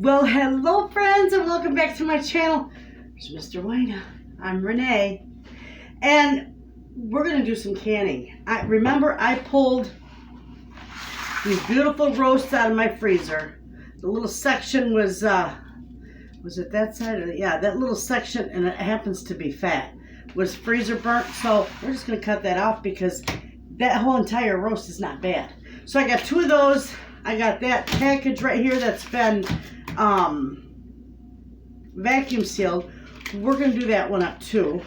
Well, hello friends, and welcome back to my channel. It's Mr. Wayna. I'm Renee, and we're gonna do some canning. Remember I pulled these beautiful roasts out of my freezer. The little section was it that side? Yeah, that little section, and it happens to be fat, was freezer burnt. So we're just gonna cut that off because that whole entire roast is not bad. So I got two of those. I got that package right here that's been vacuum sealed. We're gonna do that one up too.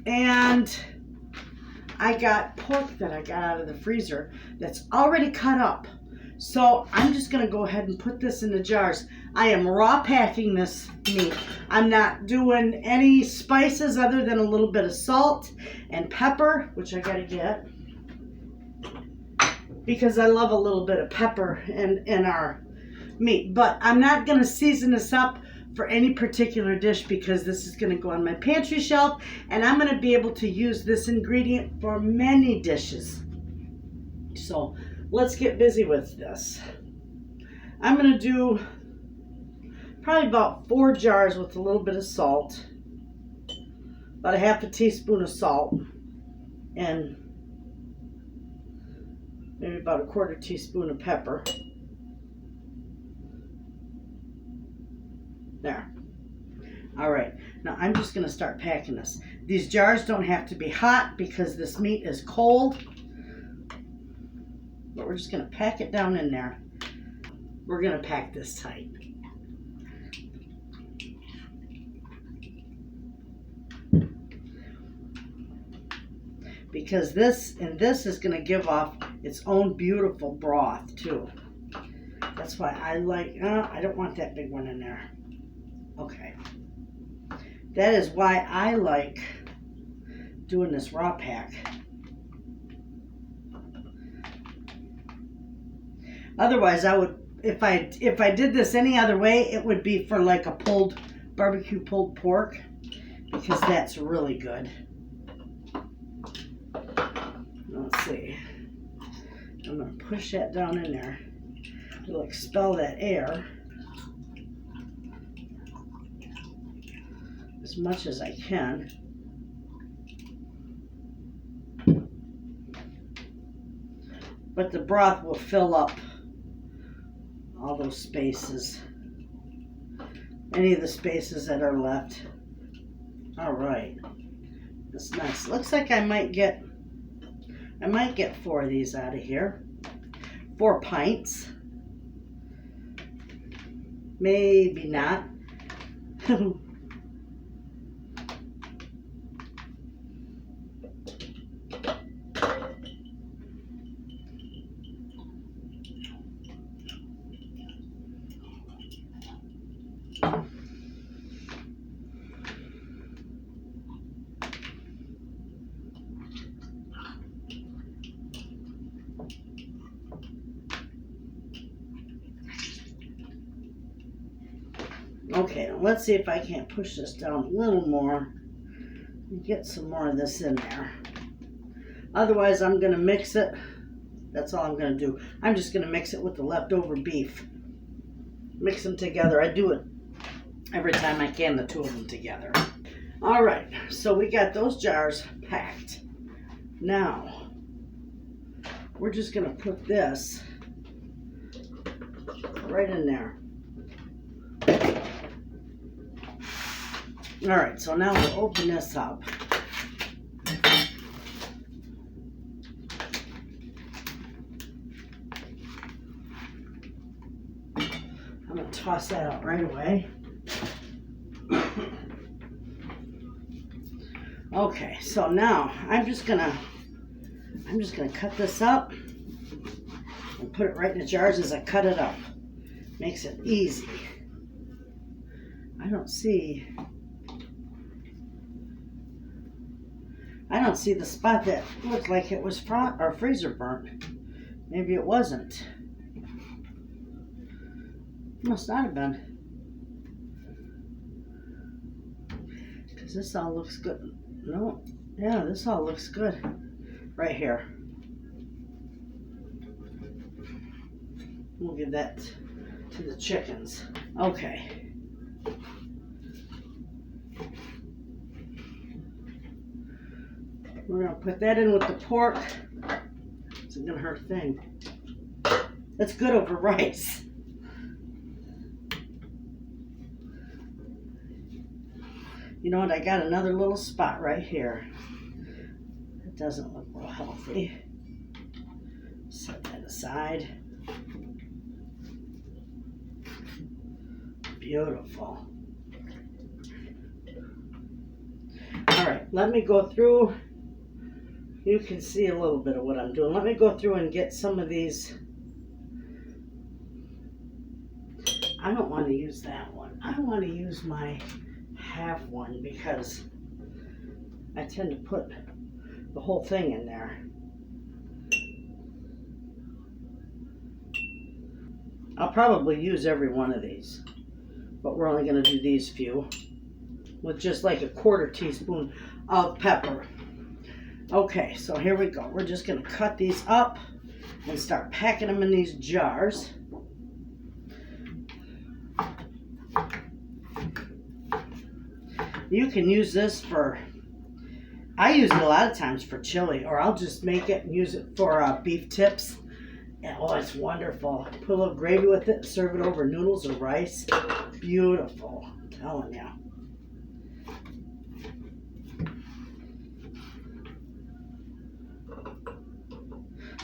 And I got pork that I got out of the freezer that's already cut up. So I'm just gonna go ahead and put this in the jars. I am raw packing this meat. I'm not doing any spices other than a little bit of salt and pepper, which I gotta get, because I love a little bit of pepper in our meat. But I'm not going to season this up for any particular dish because this is going to go on my pantry shelf, and I'm going to be able to use this ingredient for many dishes. So let's get busy with this. I'm going to do probably about 4 jars with a little bit of salt, about a half a teaspoon of salt, and maybe about a 1/4 teaspoon of pepper. There. All right, now I'm just going to start packing this. These jars don't have to be hot because this meat is cold, but we're just going to pack it down in there. We're going to pack this tight. Because this is going to give off its own beautiful broth too. That's why I like, I don't want that big one in there. Okay. That is why I like doing this raw pack. Otherwise, I would, if I did this any other way, it would be for like a barbecue pulled pork, because that's really good. Let's see. I'm going to push that down in there. It'll expel that air as much as I can. But the broth will fill up all those spaces. Any of the spaces that are left. All right. That's nice. Looks like I might get 4 of these out of here. 4 pints. Maybe not. Okay, now let's see if I can't push this down a little more and get some more of this in there. Otherwise, I'm going to mix it. That's all I'm going to do. I'm just going to mix it with the leftover beef. Mix them together. I do it every time I can, the 2 of them together. All right, so we got those jars packed. Now, we're just going to put this right in there. All right, so now we'll open this up. I'm going to toss that out right away. Okay, so now I'm just gonna cut this up and put it right in the jars as I cut it up. Makes it easy. I don't see the spot that looked like it was freezer burnt. Maybe it wasn't. Must not have been. Because this all looks good. No, yeah, this all looks good. Right here. We'll give that to the chickens. Okay. We're going to put that in with the pork. It's going to hurt a thing. That's good over rice. You know what? I got another little spot right here. It doesn't look real healthy. Set that aside. Beautiful. All right, let me go through. You can see a little bit of what I'm doing. Let me go through and get some of these. I don't want to use that one. I want to use my half one because I tend to put the whole thing in there. I'll probably use every one of these, but we're only going to do these few with just like a 1/4 teaspoon of pepper. Okay, so here we go. We're just going to cut these up and start packing them in these jars. You can use this for, I use it a lot of times for chili, or I'll just make it and use it for beef tips. And, oh, it's wonderful. Put a little gravy with it, serve it over noodles or rice. Beautiful, I'm telling you.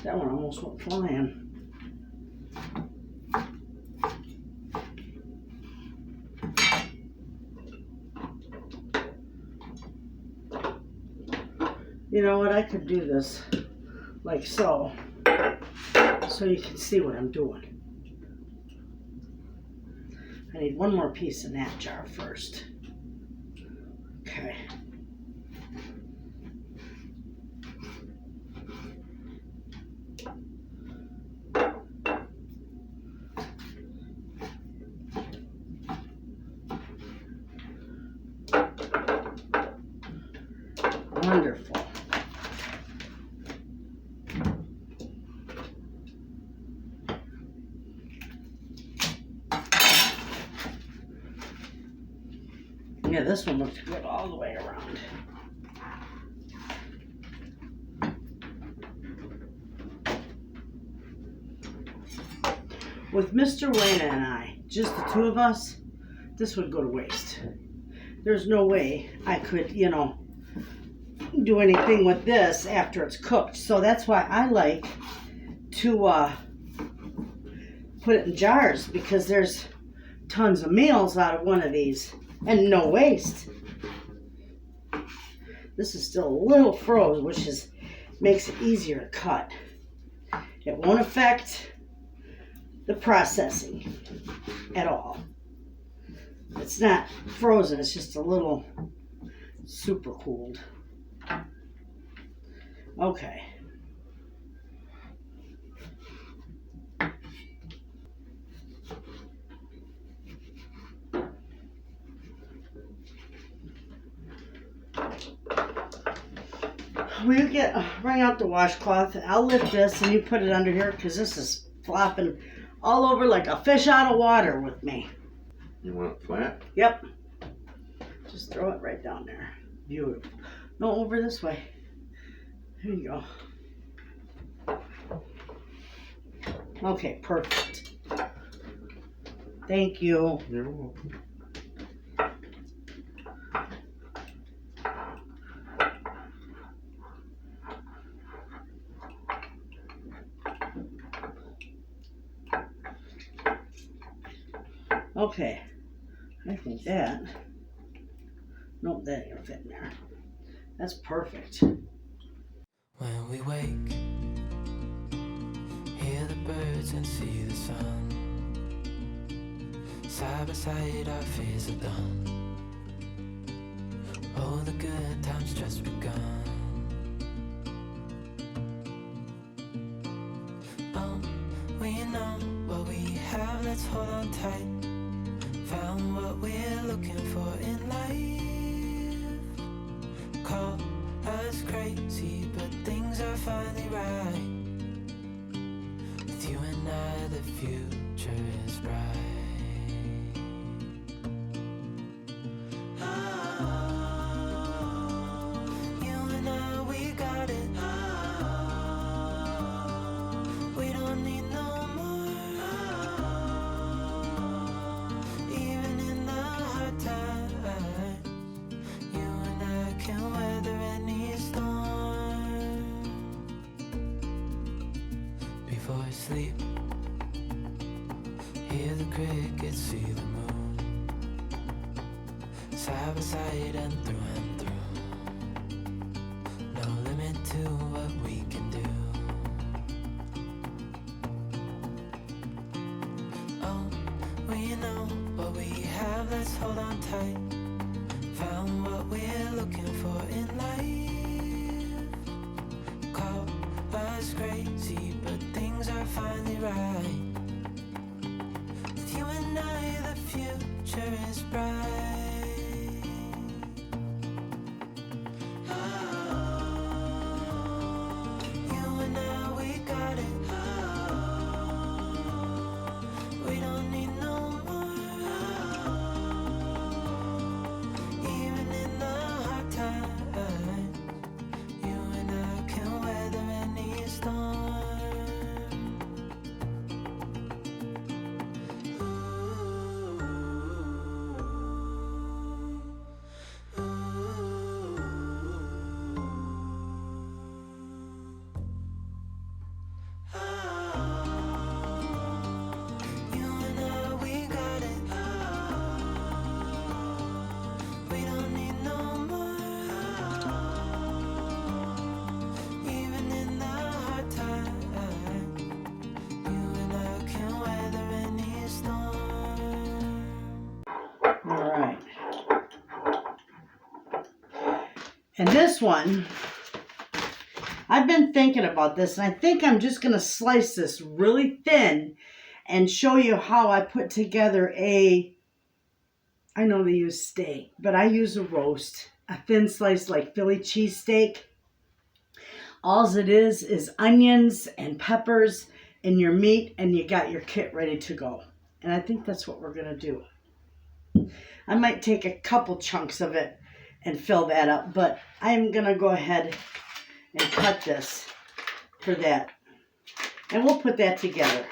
That one almost went flying. You know what? I could do this like so you can see what I'm doing. I need one more piece in that jar first. Okay. Wonderful. Yeah, this one looks good all the way around. With Mr. Wayna and I, just the two of us, this would go to waste. There's no way I could, do anything with this after it's cooked. So that's why I like to put it in jars, because there's tons of meals out of one of these and no waste. This is still a little froze, which makes it easier to cut. It won't affect the processing at all. It's not frozen, it's just a little super cooled. Okay. Will you bring out the washcloth? I'll lift this and you put it under here because this is flopping all over like a fish out of water with me. You want it flat? Yep. Just throw it right down there. Beautiful. No, over this way. There you go. Okay, perfect. Thank you. You're welcome. Okay, I think that, nope, that ain't gonna fit in there. That's perfect. When we wake, hear the birds and see the sun. Side by side our fears are done. Oh, the good times just begun. Oh, we know what we have, let's hold on tight. Found what we're looking for in life. Call us crazy, but things are finally right. With you and I, the future future is bright. You and I, we got it. We don't need no more. Even in the hard times, you and I can weather any storm. Before I sleep, hear the crickets, see the moon, side by side and through. No limit to what we can do. Oh, we know what we have, let's hold on tight. Found what we're looking for in life. Call us crazy, but things are finally right. With you and I, the future is bright. You and I, we got it. We don't need no more. Even in the hard times, you and I can weather any storm. You and I, we got it. We don't need no more. Even in the hard times, you and I can weather any storm. All right. And this one, I've been thinking about this, and I think I'm just going to slice this really thin and show you how I put together I know they use steak, but I use a roast, a thin slice like Philly cheesesteak. All it is onions and peppers and your meat, and you got your kit ready to go. And I think that's what we're going to do. I might take a couple chunks of it and fill that up, but I'm going to go ahead and cut this for that. And we'll put that together.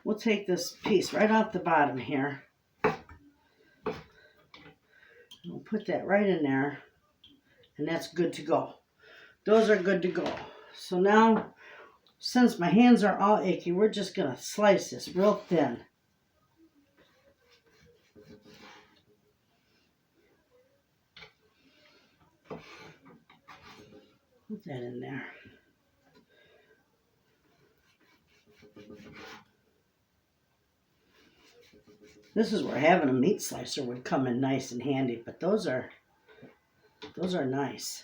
We'll take this piece right off the bottom here. We'll put that right in there, and that's good to go. Those are good to go. So now, since my hands are all achy, we're just going to slice this real thin. Put that in there. This is where having a meat slicer would come in nice and handy, but those are nice.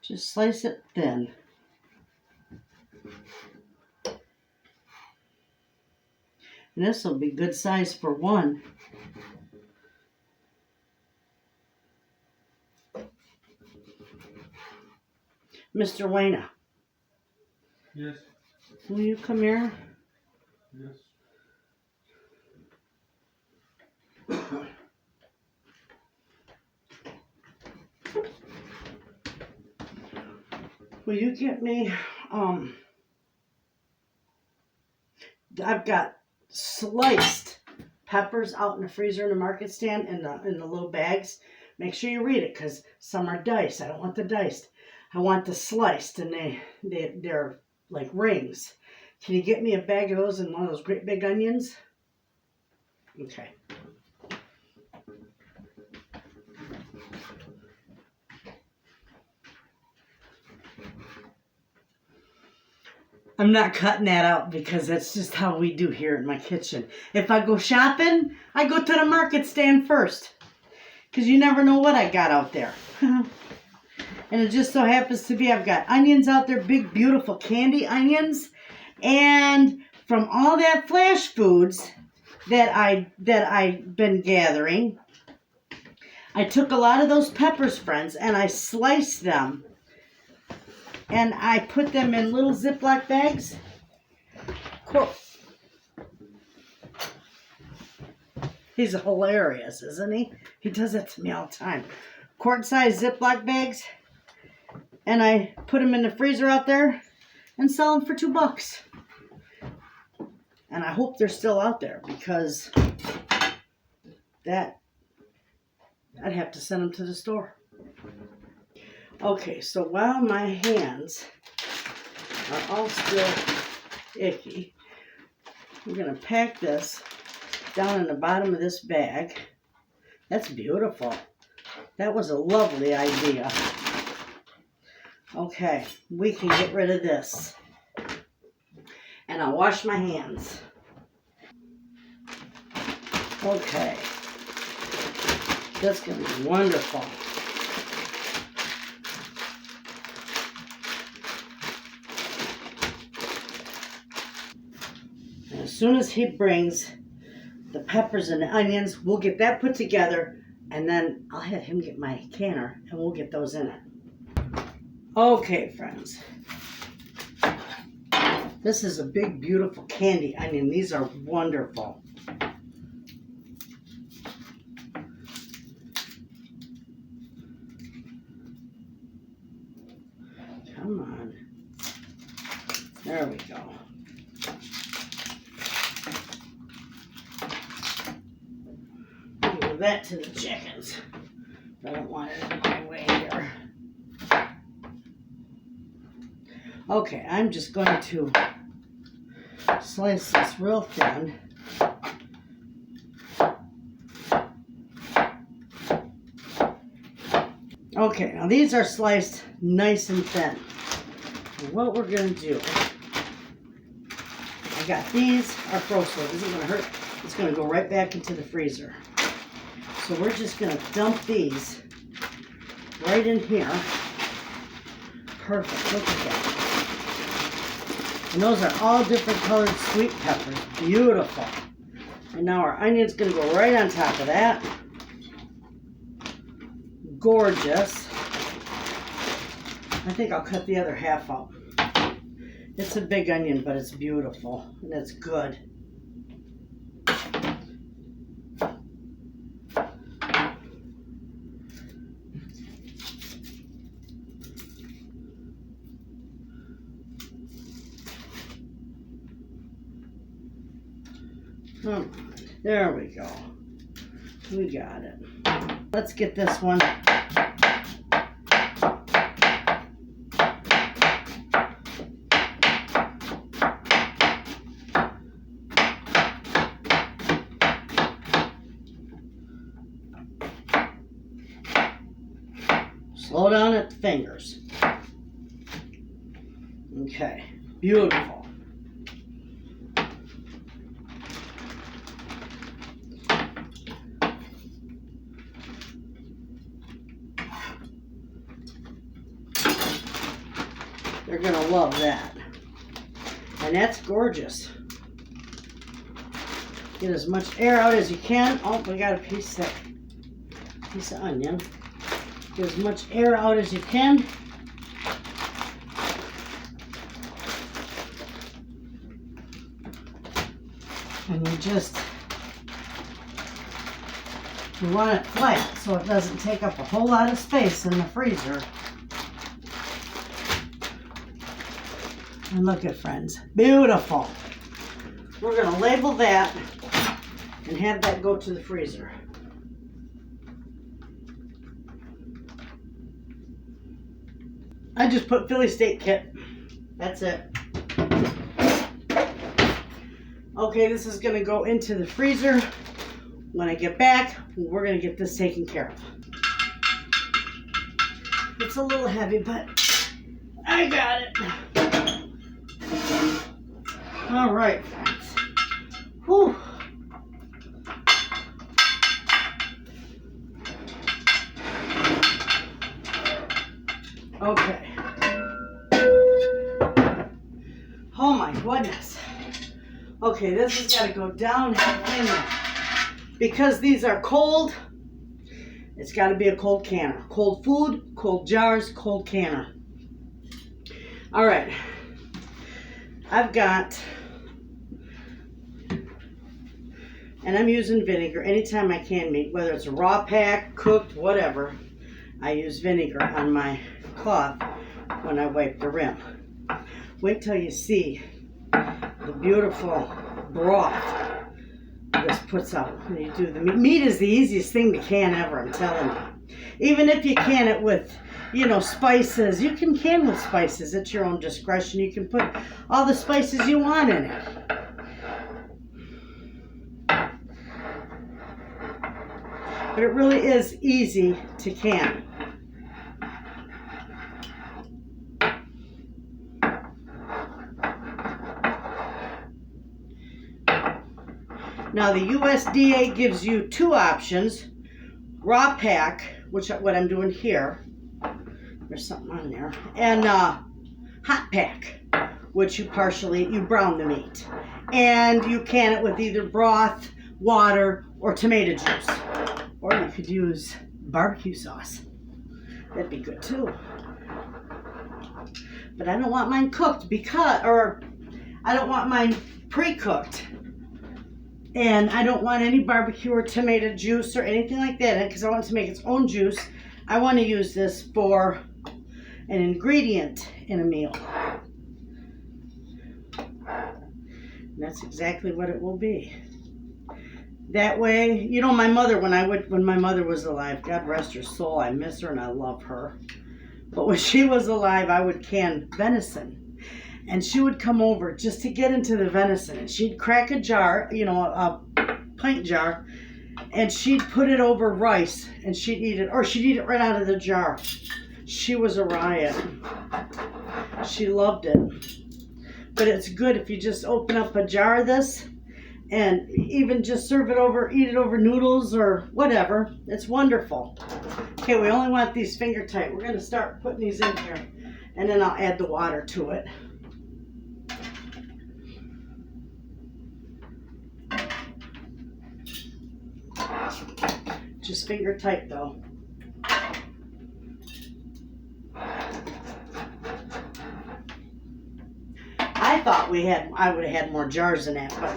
Just slice it thin. And this will be good size for one. Mr. Wayna. Yes. Will you come here? Yes. Will you get me, I've got sliced peppers out in the freezer in the market stand in the little bags. Make sure you read it, because some are diced. I don't want the diced. I want the sliced, and they're like rings. Can you get me a bag of those and one of those great big onions? Okay. I'm not cutting that out because that's just how we do here in my kitchen. If I go shopping, I go to the market stand first, because you never know what I got out there. And it just so happens to be I've got onions out there, big, beautiful candy onions, and from all that flash foods that I've been gathering, I took a lot of those peppers, friends, and I sliced them. And I put them in little Ziploc bags. He's hilarious, isn't he? He does that to me all the time. Quart-sized Ziploc bags. And I put them in the freezer out there and sell them for $2. And I hope they're still out there because I'd have to send them to the store. Okay, so while my hands are all still icky, I'm going to pack this down in the bottom of this bag. That's beautiful. That was a lovely idea. Okay, we can get rid of this. And I'll wash my hands. Okay. That's going to be wonderful. And as soon as he brings the peppers and the onions, we'll get that put together, and then I'll have him get my canner, and we'll get those in it. Okay, friends. This is a big, beautiful candy onion. These are wonderful. Come on. There we go. Give that to the chickens. I don't want it in my way here. Okay, I'm just going to slice this real thin. Okay, now these are sliced nice and thin. And what we're going to do, I got these are frozen. This isn't going to hurt. It's going to go right back into the freezer. So we're just going to dump these right in here. Perfect. Look at that. And those are all different colored sweet peppers. Beautiful. And now our onion's going to go right on top of that. Gorgeous. I think I'll cut the other half up. It's a big onion, but it's beautiful and it's good. Come on. There we go. We got it. Let's get this one. Slow down at the fingers. Okay, beautiful. They're going to love that. And that's gorgeous. Get as much air out as you can. Oh, we got a piece of onion. Get as much air out as you can. And you want it flat so it doesn't take up a whole lot of space in the freezer. And look at, friends, beautiful. We're going to label that and have that go to the freezer. I just put Philly Steak Kit. That's it. Okay, this is going to go into the freezer. When I get back, we're going to get this taken care of. It's a little heavy, but I got it. All right, friends. Whew. Okay. Oh my goodness. Okay, this has got to go down in there. Because these are cold, it's got to be a cold canner. Cold food, cold jars, cold canner. All right. I've got, and I'm using vinegar anytime I can meat, whether it's a raw pack, cooked, whatever. I use vinegar on my cloth when I wipe the rim. Wait till you see the beautiful broth this puts out when you do the meat. Meat is the easiest thing to can ever, I'm telling you. Even if you can it with, you know, spices, you can can with spices. It's your own discretion. You can put all the spices you want in it. But it really is easy to can. Now the USDA gives you two options. Raw pack, which is what I'm doing here. There's something on there. And hot pack, which you brown the meat. And you can it with either broth, water, or tomato juice. Or you could use barbecue sauce. That'd be good too. But I don't want mine cooked I don't want mine pre-cooked. And I don't want any barbecue or tomato juice or anything like that because I want it to make its own juice. I want to use this for an ingredient in a meal. And that's exactly what it will be. That way, you know, my mother, when my mother was alive, God rest her soul, I miss her and I love her. But when she was alive, I would can venison. And she would come over just to get into the venison. And she'd crack a jar, you know, a pint jar, and she'd put it over rice and she'd eat it, or she'd eat it right out of the jar. She was a riot. She loved it. But it's good if you just open up a jar of this and even just serve it over, eat it over noodles or whatever. It's wonderful. Okay, we only want these finger tight. We're going to start putting these in here, and then I'll add the water to it. Just finger tight though. I thought I would have had more jars than that, but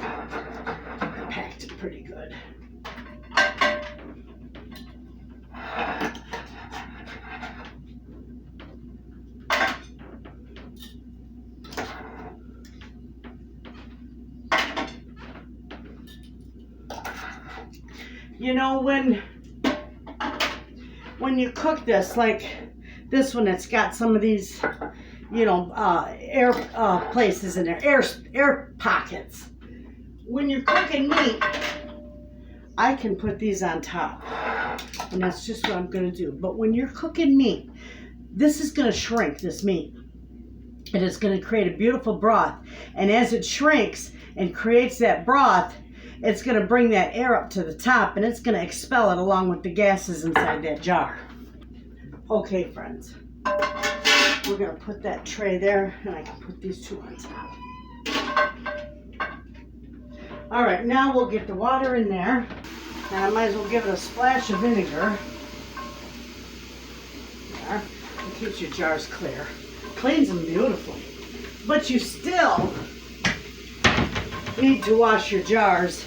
I packed it pretty good. You know, when you cook this, like this one, it's got some of these, you know, air places in there, air pockets. When you're cooking meat, I can put these on top, and that's just what I'm going to do. But when you're cooking meat, this is going to shrink, this meat, and it's going to create a beautiful broth. And as it shrinks and creates that broth, it's going to bring that air up to the top, and it's going to expel it along with the gases inside that jar. Okay, friends, we're going to put that tray there, and I can put these two on top. All right, now we'll get the water in there, and I might as well give it a splash of vinegar. There. It keeps your jars clear. Cleans them beautifully. But you still need to wash your jars.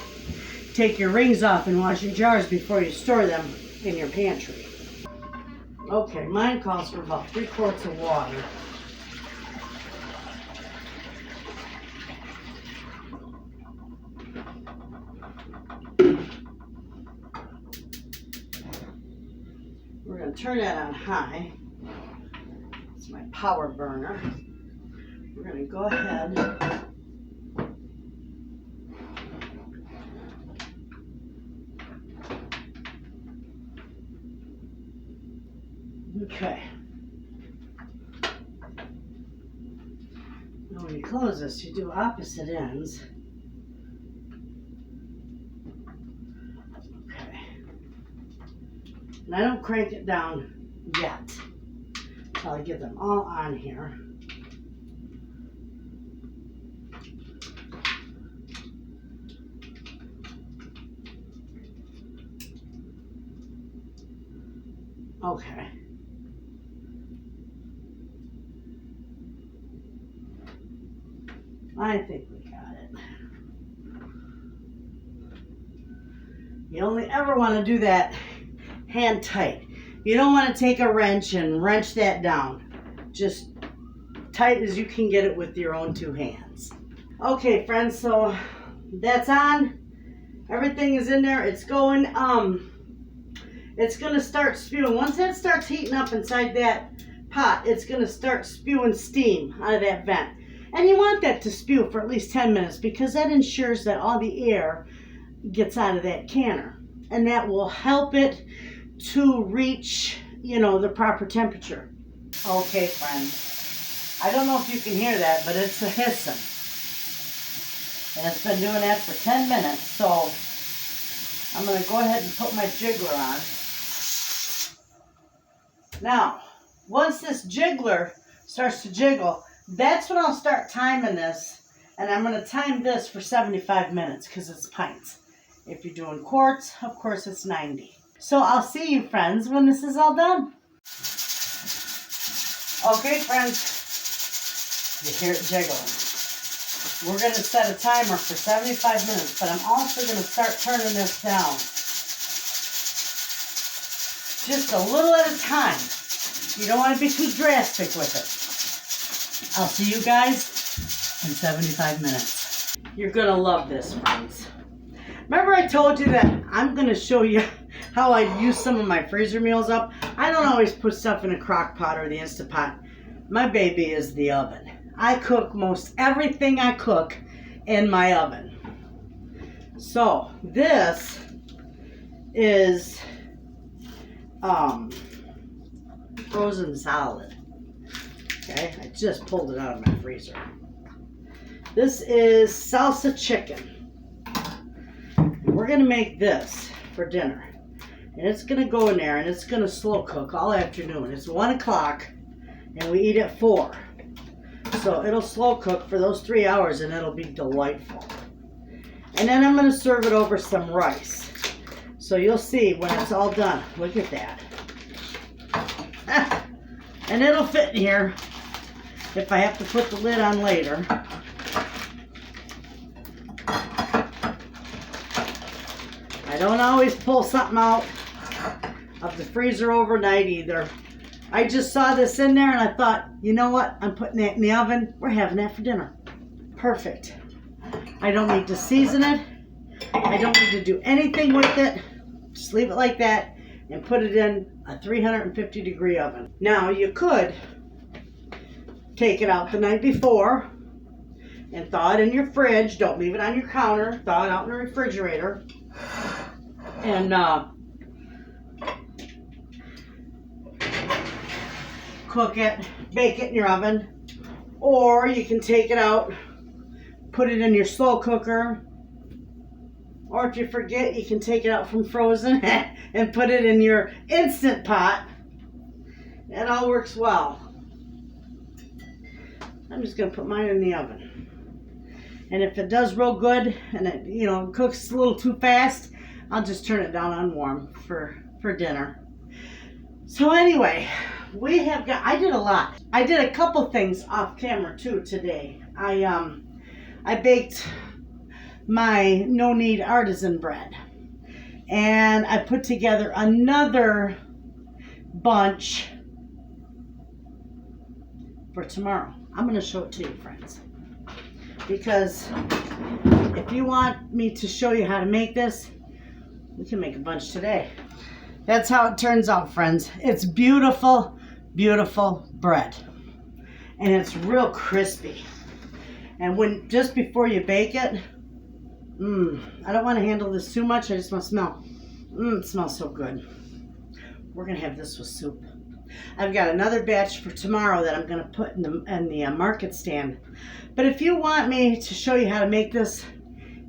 Take your rings off and wash your jars before you store them in your pantry. Okay, mine calls for about 3 quarts of water. We're going to turn that on high. It's my power burner. We're going to go ahead . Okay. Now when you close this, you do opposite ends. Okay. And I don't crank it down yet until I get them all on here. Okay. I think we got it. You only ever want to do that hand tight. You don't want to take a wrench and wrench that down. Just tight as you can get it with your own two hands. Okay, friends, so that's on. Everything is in there. It's going, it's going to start spewing. Once that starts heating up inside that pot, it's going to start spewing steam out of that vent. And you want that to spew for at least 10 minutes because that ensures that all the air gets out of that canner. And that will help it to reach, you know, the proper temperature. Okay, friends. I don't know if you can hear that, but it's a hissing. And it's been doing that for 10 minutes. So I'm going to go ahead and put my jiggler on. Now, once this jiggler starts to jiggle, that's when I'll start timing this. And I'm going to time this for 75 minutes because it's pints. If you're doing quarts, of course it's 90. So I'll see you, friends, when this is all done. Okay, friends, you hear it jiggling. We're going to set a timer for 75 minutes, but I'm also going to start turning this down. Just a little at a time. You don't want to be too drastic with it. I'll see you guys in 75 minutes. You're going to love this, friends. Remember I told you that I'm going to show you how I use some of my freezer meals up? I don't always put stuff in a crock pot or the Instant Pot. My baby is the oven. I cook most everything I cook in my oven. So this is frozen salad. Okay, I just pulled it out of my freezer. This is salsa chicken. We're going to make this for dinner. And it's going to go in there and it's going to slow cook all afternoon. It's 1 o'clock and we eat at 4. So it'll slow cook for those 3 hours and it'll be delightful. And then I'm going to serve it over some rice. So you'll see when it's all done. Look at that. And it'll fit in here if I have to put the lid on later. I don't always pull something out of the freezer overnight either. I just saw this in there and I thought, you know what? I'm putting that in the oven. We're having that for dinner. Perfect. I don't need to season it. I don't need to do anything with it. Just leave it like that and put it in a 350-degree oven. Now you could take it out the night before and thaw it in your fridge. Don't leave it on your counter. Thaw it out in the refrigerator. And cook it, bake it in your oven. Or you can take it out, put it in your slow cooker. Or if you forget, you can take it out from frozen and put it in your Instant Pot. It all works well. I'm just going to put mine in the oven. And if it does real good and it, you know, cooks a little too fast, I'll just turn it down on warm for dinner. So anyway, I did a lot. I did a couple things off camera too today. I baked my no-knead artisan bread. And I put together another bunch for tomorrow. I'm going to show it to you, friends. Because if you want me to show you how to make this, we can make a bunch today. That's how it turns out, friends. It's beautiful, beautiful bread. And it's real crispy. And just before you bake it, I don't want to handle this too much. I just want to smell. It smells so good. We're going to have this with soup. I've got another batch for tomorrow that I'm going to put in the market stand. But if you want me to show you how to make this,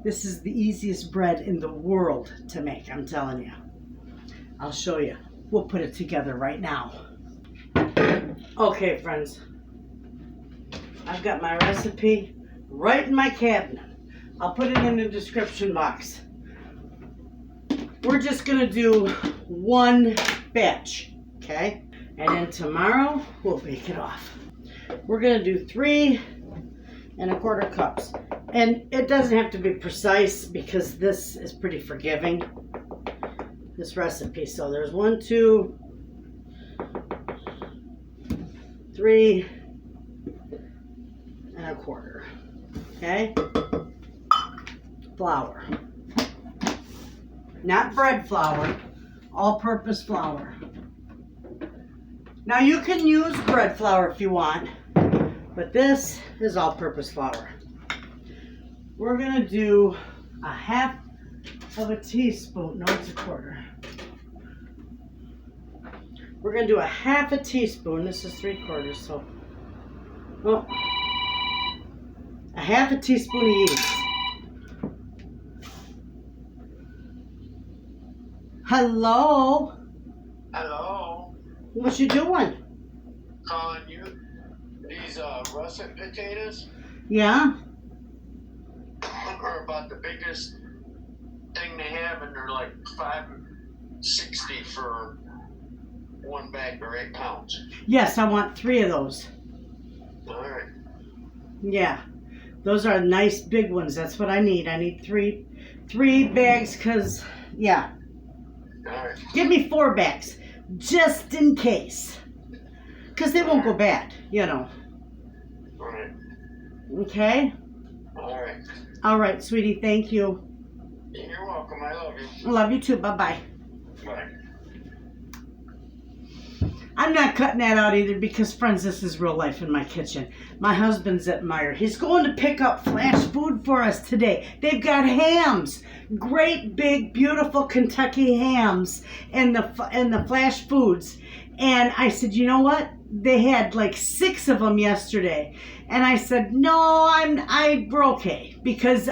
this is the easiest bread in the world to make, I'm telling you. I'll show you. We'll put it together right now. Okay, friends. I've got my recipe right in my cabinet. I'll put it in the description box. We're just going to do one batch. Okay? And then tomorrow, we'll bake it off. We're going to do 3 1/4 cups. And it doesn't have to be precise because this is pretty forgiving, this recipe. So there's 1, 2, 3 1/4. Okay? Flour. Not bread flour, all-purpose flour. Now you can use bread flour if you want, but this is all-purpose flour. We're gonna do 1/2 teaspoon, no, it's 1/4. We're gonna do 1/2 teaspoon, this is 3/4, so, well, 1/2 teaspoon of yeast. Hello? Hello, What you doing? calling you. These russet potatoes Yeah? are about the biggest thing they have, and they're like $5.60 for 1 bag or 8 pounds. Yes, I want 3 of those. All right. Yeah. Those are nice big ones. That's what I need. I need 3 bags because, yeah. All right. Give me 4 bags just in case. Because they won't go bad, you know. All right. Okay? All right. All right, sweetie. Thank you. You're welcome. I love you. I love you too. Bye-bye. Bye. I'm not cutting that out either because, friends, this is real life in my kitchen. My husband's at Meijer. He's going to pick up flash food for us today. They've got hams, great big, beautiful Kentucky hams in the flash foods. And I said, you know what? They had like 6 of them yesterday. And I said, no, we're okay because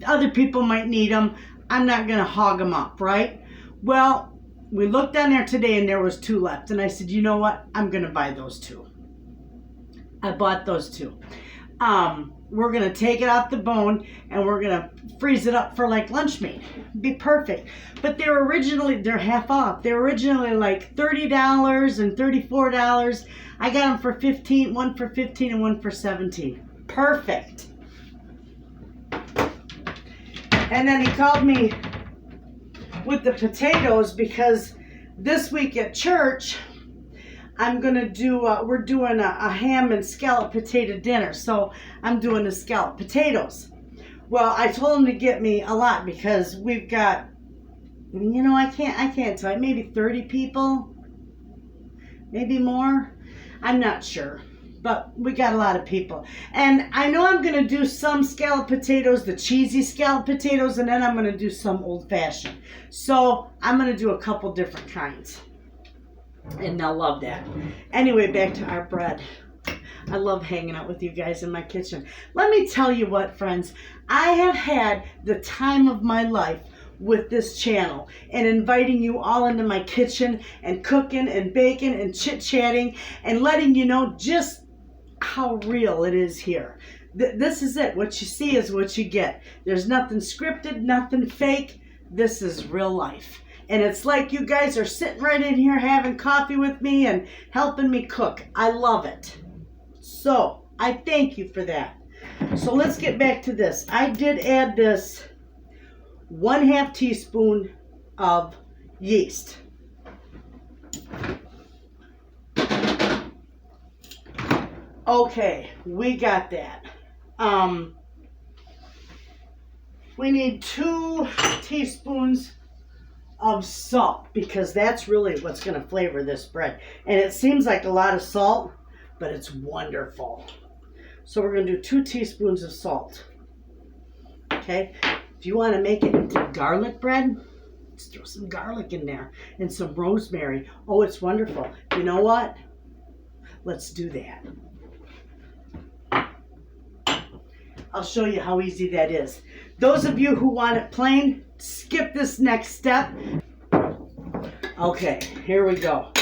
other people might need them. I'm not going to hog them up, right? Well, we looked down there today and there was 2 left. And I said, you know what? I'm going to buy those 2. I bought those 2. We're going to take it out the bone and we're going to freeze it up for like lunch meat. Be perfect. But they're half off. They're originally like $30 and $34. I got them for 15, one for 15 and one for 17. Perfect. And then he called me with the potatoes because this week at church I'm gonna do we're doing a ham and scallop potato dinner, so I'm doing the scallop potatoes. Well, I told him to get me a lot because we've got, you know, I can't tell you, maybe 30 people, maybe more, I'm not sure. But we got a lot of people. And I know I'm going to do some scalloped potatoes, the cheesy scalloped potatoes, and then I'm going to do some old-fashioned. So I'm going to do a couple different kinds. And they'll love that. Anyway, back to our bread. I love hanging out with you guys in my kitchen. Let me tell you what, friends. I have had the time of my life with this channel and inviting you all into my kitchen and cooking and baking and chit-chatting and letting you know just how real it is here. This is it. What you see is what you get. There's nothing scripted, nothing fake. This is real life. And it's like you guys are sitting right in here having coffee with me and helping me cook. I love it. So, I thank you for that. So let's get back to this. I did add this 1/2 teaspoon of yeast. Okay, we got that. We need 2 teaspoons of salt because that's really what's going to flavor this bread. And it seems like a lot of salt, but it's wonderful. So we're going to do 2 teaspoons of salt. Okay, if you want to make it into garlic bread, let's throw some garlic in there and some rosemary. Oh, it's wonderful. You know what? Let's do that. I'll show you how easy that is. Those of you who want it plain, skip this next step. Okay, here we go.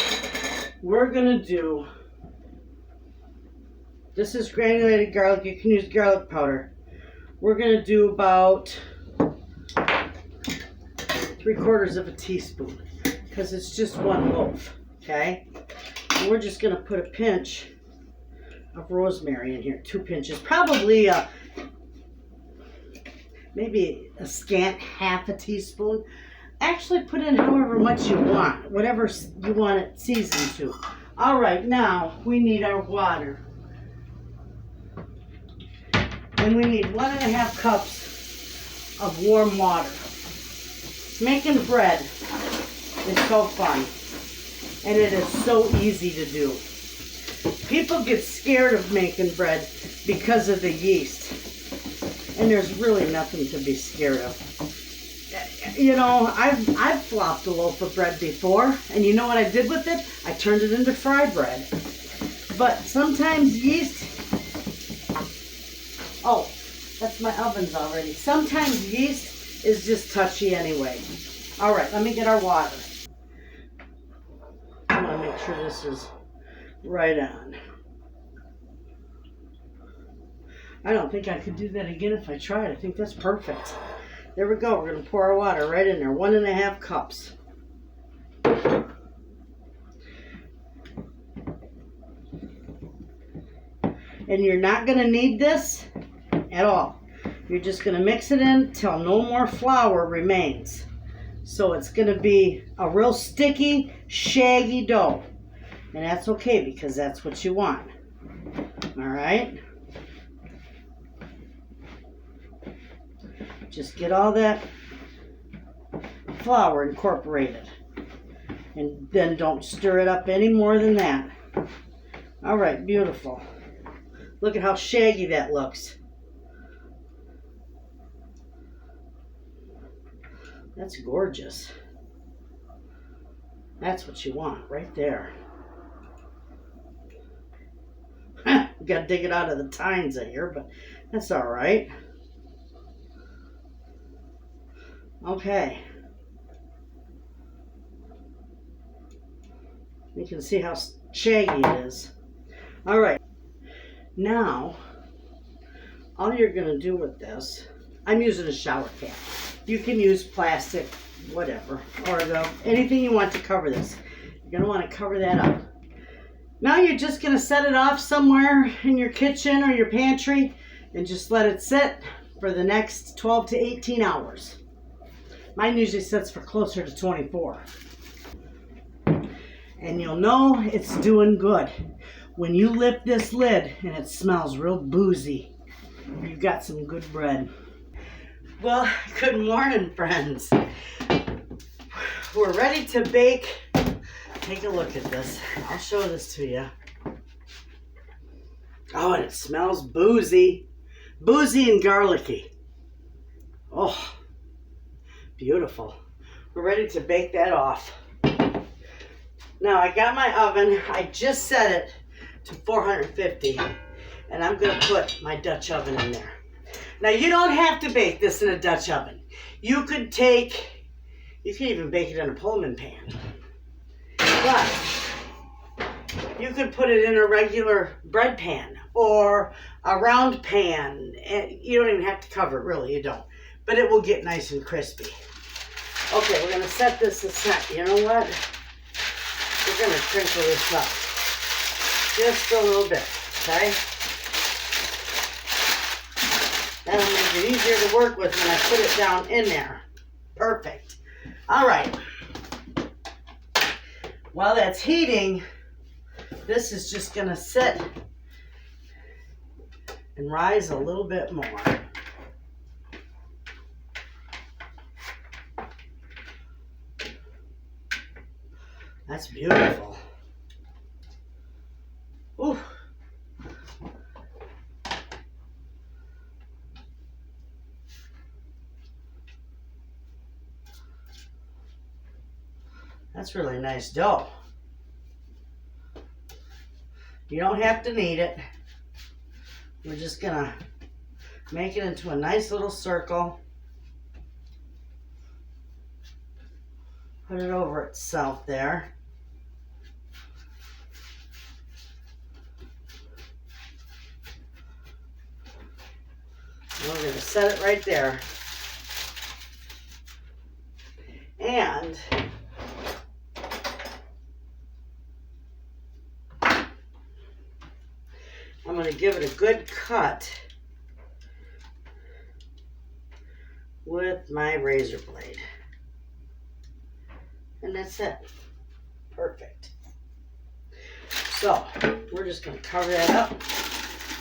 We're going to do, this is granulated garlic. You can use garlic powder. We're going to do about 3/4 of a teaspoon because it's just 1 loaf. Okay? And we're just going to put a pinch of rosemary in here. 2 pinches. Probably maybe a scant half a teaspoon. Actually, put in however much you want. Whatever you want it seasoned to. All right, now we need our water. And we need 1.5 cups of warm water. Making bread is so fun. And it is so easy to do. People get scared of making bread because of the yeast. And there's really nothing to be scared of. You know, I've flopped a loaf of bread before. And you know what I did with it? I turned it into fry bread. But sometimes yeast... Oh, that's my ovens already. Sometimes yeast is just touchy anyway. All right, let me get our water. I want to make sure this is right on. I don't think I could do that again if I tried. I think that's perfect. There we go. We're going to pour our water right in there. 1.5 cups. And you're not going to need this at all. You're just going to mix it in till no more flour remains. So it's going to be a real sticky, shaggy dough. And that's okay because that's what you want. All right? Just get all that flour incorporated. And then don't stir it up any more than that. All right, beautiful. Look at how shaggy that looks. That's gorgeous. That's what you want right there. We got to dig it out of the tines in here, but that's all right. Okay. You can see how shaggy it is. All right. Now, all you're going to do with this, I'm using a shower cap. You can use plastic, whatever, or anything you want to cover this. You're going to want to cover that up. Now you're just going to set it off somewhere in your kitchen or your pantry and just let it sit for the next 12 to 18 hours. Mine usually sits for closer to 24. And you'll know it's doing good when you lift this lid and it smells real boozy. You've got some good bread. Well, good morning, friends. We're ready to bake. Take a look at this. I'll show this to you. Oh, and it smells boozy. Boozy and garlicky. Oh, beautiful. We're ready to bake that off. Now, I got my oven. I just set it to 450. And I'm going to put my Dutch oven in there. Now, you don't have to bake this in a Dutch oven. You can even bake it in a Pullman pan. But you could put it in a regular bread pan or a round pan. You don't even have to cover it, really, you don't. But it will get nice and crispy. Okay, we're going to set this aside. You know what? We're going to crinkle this up just a little bit, okay? That'll make it easier to work with when I put it down in there. Perfect. All right. While that's heating, this is just going to sit and rise a little bit more. That's beautiful. Ooh. That's really nice dough. You don't have to knead it. We're just gonna make it into a nice little circle. Put it over itself there. And we're gonna set it right there. And going to give it a good cut with my razor blade. And that's it. Perfect. So we're just going to cover that up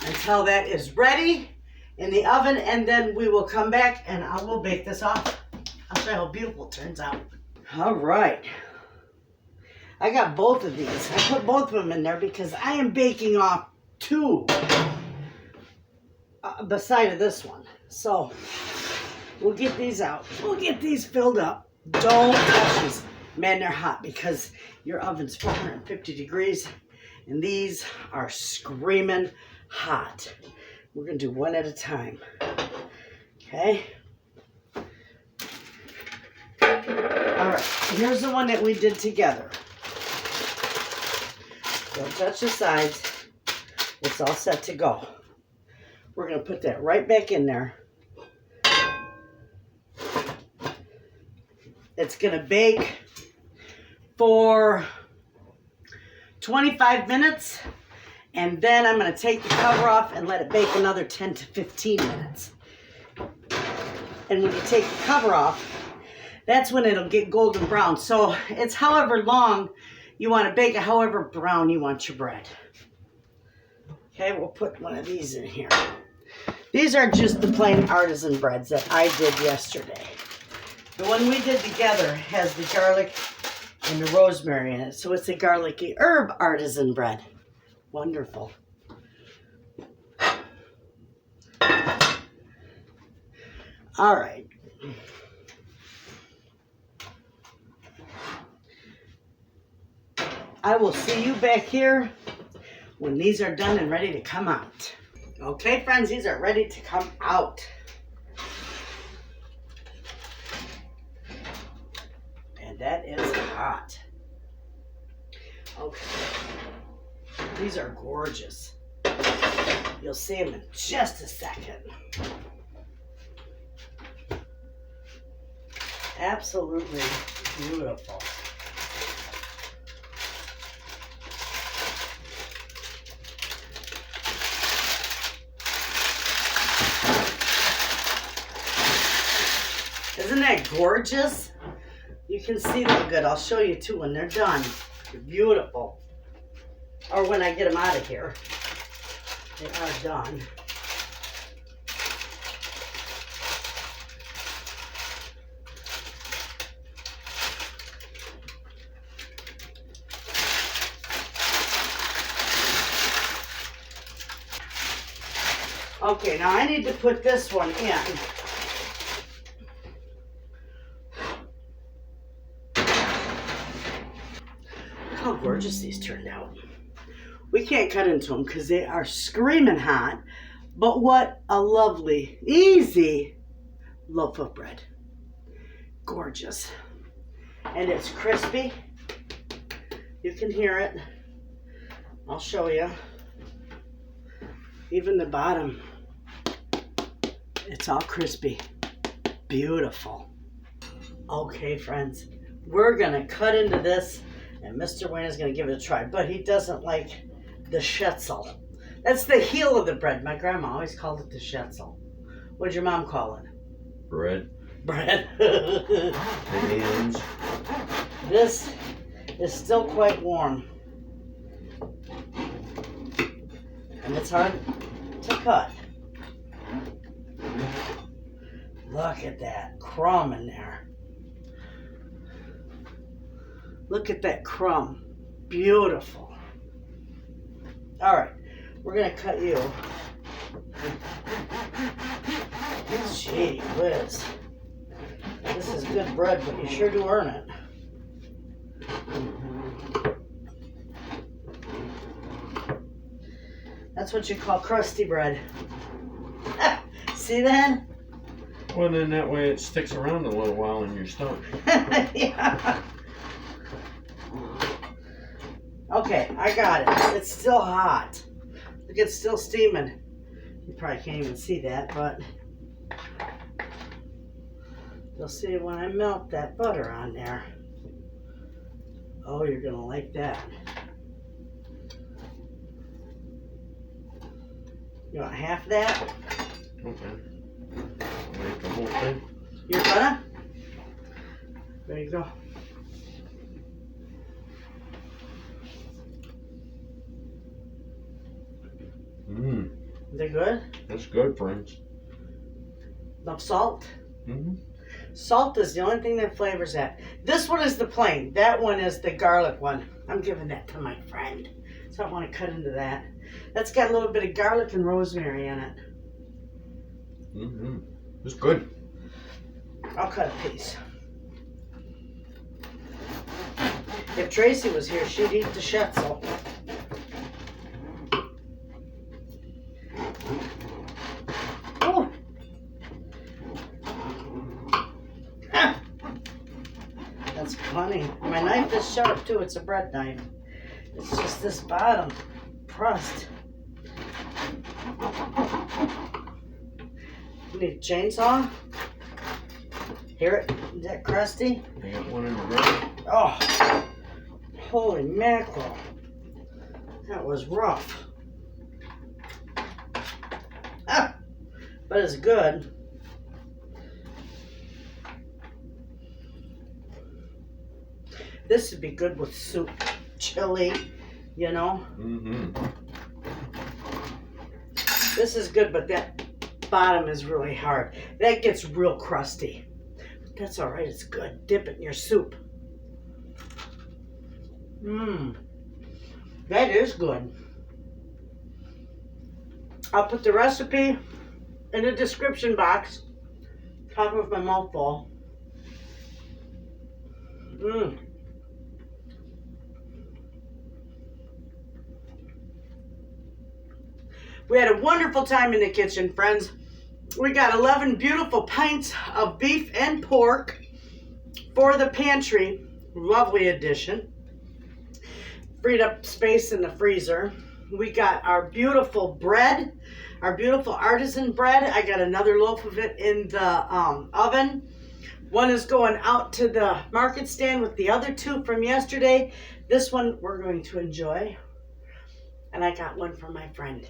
until that is ready in the oven, and then we will come back and I will bake this off. I'll show you how beautiful it turns out. All right. I got both of these. I put both of them in there because I am baking off two beside of this one. So we'll get these out. We'll get these filled up. Don't touch these. Man, they're hot because your oven's 450 degrees and these are screaming hot. We're going to do one at a time. Okay. All right. Here's the one that we did together. Don't touch the sides. It's all set to go. We're going to put that right back in there. It's going to bake for 25 minutes. And then I'm going to take the cover off and let it bake another 10 to 15 minutes. And when you take the cover off, that's when it'll get golden brown. So it's however long you want to bake it, however brown you want your bread. Okay, we'll put one of these in here. These are just the plain artisan breads that I did yesterday. The one we did together has the garlic and the rosemary in it. So it's a garlicky herb artisan bread. Wonderful. All right. I will see you back here when these are done and ready to come out. Okay, friends, these are ready to come out. And that is hot. Okay. These are gorgeous. You'll see them in just a second. Absolutely beautiful. Isn't that gorgeous? You can see them good. I'll show you too when they're done. They're beautiful. Or when I get them out of here. They are done. Okay, now I need to put this one in. Look how gorgeous these turned out. We can't cut into them because they are screaming hot, but what a lovely, easy loaf of bread. Gorgeous. And it's crispy. You can hear it. I'll show you. Even the bottom, it's all crispy. Beautiful. Okay, friends, we're gonna cut into this and Mr. Wayne is gonna give it a try, but he doesn't like the schnitzel. That's the heel of the bread. My grandma always called it the schnitzel. What did your mom call it? Bread. Bread. Hands. This is still quite warm. And it's hard to cut. Look at that crumb in there. Look at that crumb. Beautiful. All right, we're gonna cut you. Gee whiz. This is good bread, but you sure do earn it. That's what you call crusty bread. See that? Well, then that way it sticks around a little while in your stomach. Yeah. Okay, I got it. It's still hot. Look, it's still steaming. You probably can't even see that, but you'll see when I melt that butter on there. Oh, you're gonna like that. You want half of that? Okay. I'll make the whole thing. You're gonna? There you go. Mmm. Is that good? That's good, friends. Enough salt? Mm-hmm. Salt is the only thing that flavors that. This one is the plain. That one is the garlic one. I'm giving that to my friend. So I want to cut into that. That's got a little bit of garlic and rosemary in it. Mm-hmm. It's good. I'll cut a piece. If Tracy was here, she'd eat the schnitzel. Oh. Ah. That's funny. My knife is sharp too. It's a bread knife. It's just this bottom crust. You need a chainsaw? Hear it? Is that crusty? I got one in the room. Oh, holy mackerel. That was rough. Ah, but it's good. This would be good with soup, chili, you know. Mm-hmm. This is good, but that bottom is really hard. That gets real crusty. But that's all right. It's good. Dip it in your soup. Mmm. That is good. I'll put the recipe in the description box. Talking with my mouth full. Mmm. We had a wonderful time in the kitchen, friends. We got 11 beautiful pints of beef and pork for the pantry. Lovely addition. Freed up space in the freezer. We got our beautiful bread, our beautiful artisan bread. I got another loaf of it in the oven. One is going out to the market stand with the other two from yesterday. This one we're going to enjoy. And I got one for my friend.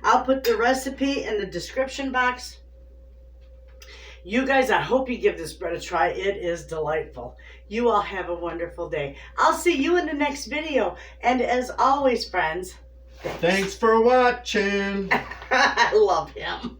I'll put the recipe in the description box. You guys, I hope you give this bread a try. It is delightful. You all have a wonderful day. I'll see you in the next video. And as always, friends, Thanks for watching. I love him.